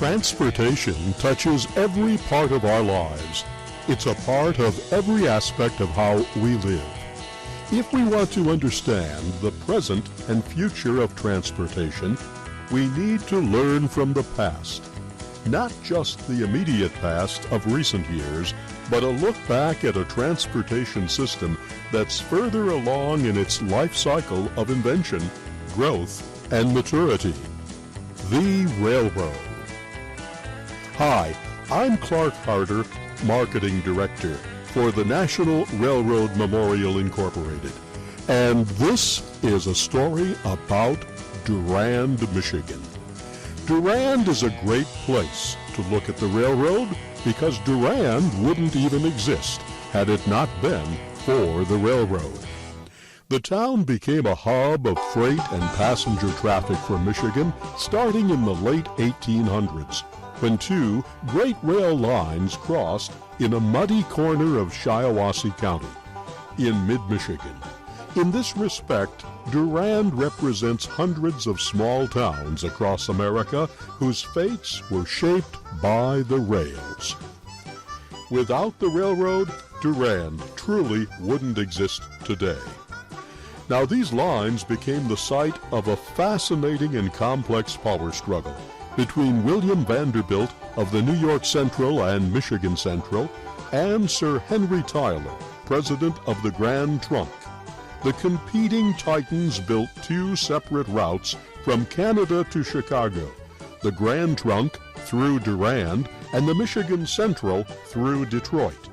Transportation touches every part of our lives. It's a part of every aspect of how we live. If we want to understand the present and future of transportation, we need to learn from the past. Not just the immediate past of recent years, but a look back at a transportation system that's further along in its life cycle of invention, growth, and maturity. The railroad. Hi, I'm Clark Harder, Marketing Director for the National Railroad Memorial Incorporated. And this is a story about Durand, Michigan. Durand is a great place to look at the railroad because Durand wouldn't even exist had it not been for the railroad. The town became a hub of freight and passenger traffic for Michigan starting in the late 1800s, when two great rail lines crossed in a muddy corner of Shiawassee County in mid-Michigan. In this respect, Durand represents hundreds of small towns across America whose fates were shaped by the rails. Without the railroad, Durand truly wouldn't exist today. Now, these lines became the site of a fascinating and complex power struggle between William Vanderbilt of the New York Central and Michigan Central and Sir Henry Tyler, president of the Grand Trunk. The competing titans built two separate routes from Canada to Chicago, the Grand Trunk through Durand and the Michigan Central through Detroit.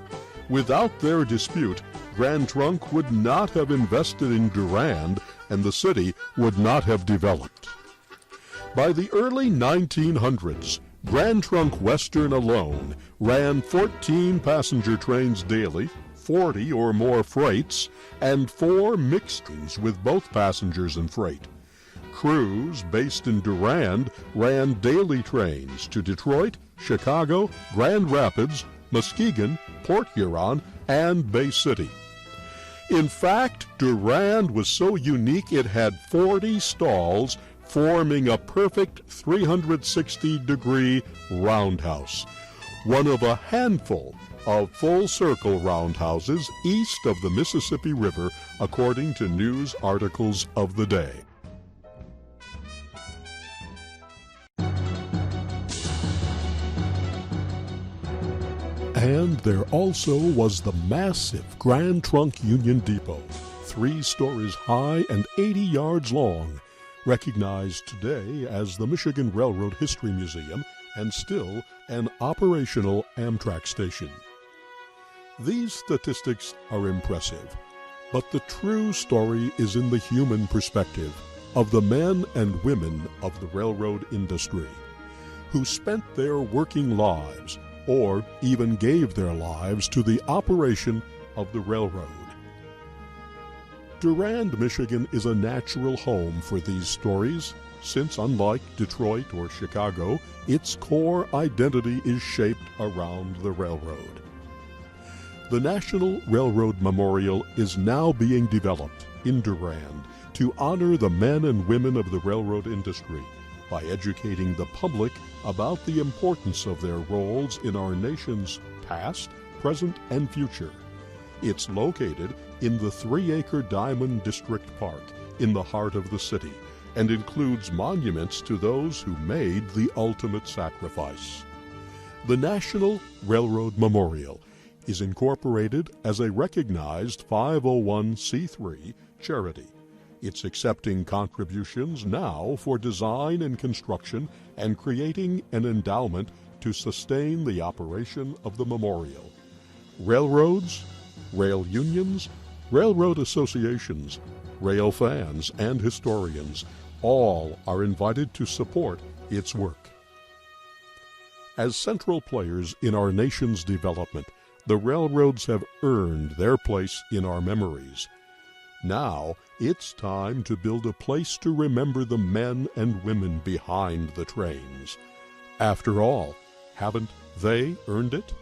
Without their dispute, Grand Trunk would not have invested in Durand and the city would not have developed. By the early 1900s, Grand Trunk Western alone ran 14 passenger trains daily, 40 or more freights, and 4 mixed trains with both passengers and freight. Crews based in Durand ran daily trains to Detroit, Chicago, Grand Rapids, Muskegon, Port Huron, and Bay City. In fact, Durand was so unique it had 40 stalls forming a perfect 360-degree roundhouse, one of a handful of full-circle roundhouses east of the Mississippi River, according to news articles of the day. And there also was the massive Grand Trunk Union Depot, 3 stories high and 80 yards long, recognized today as the Michigan Railroad History Museum and still an operational Amtrak station. These statistics are impressive, but the true story is in the human perspective of the men and women of the railroad industry, who spent their working lives or even gave their lives to the operation of the railroad. Durand, Michigan is a natural home for these stories, since unlike Detroit or Chicago, its core identity is shaped around the railroad. The National Railroad Memorial is now being developed in Durand to honor the men and women of the railroad industry by educating the public about the importance of their roles in our nation's past, present, and future. It's located in the 3-acre Diamond District Park in the heart of the city and includes monuments to those who made the ultimate sacrifice. The National Railroad Memorial is incorporated as a recognized 501c3 charity. It's accepting contributions now for design and construction and creating an endowment to sustain the operation of the memorial. Railroads, rail unions, railroad associations, rail fans, and historians all are invited to support its work. As central players in our nation's development, the railroads have earned their place in our memories. Now it's time to build a place to remember the men and women behind the trains. After all, haven't they earned it?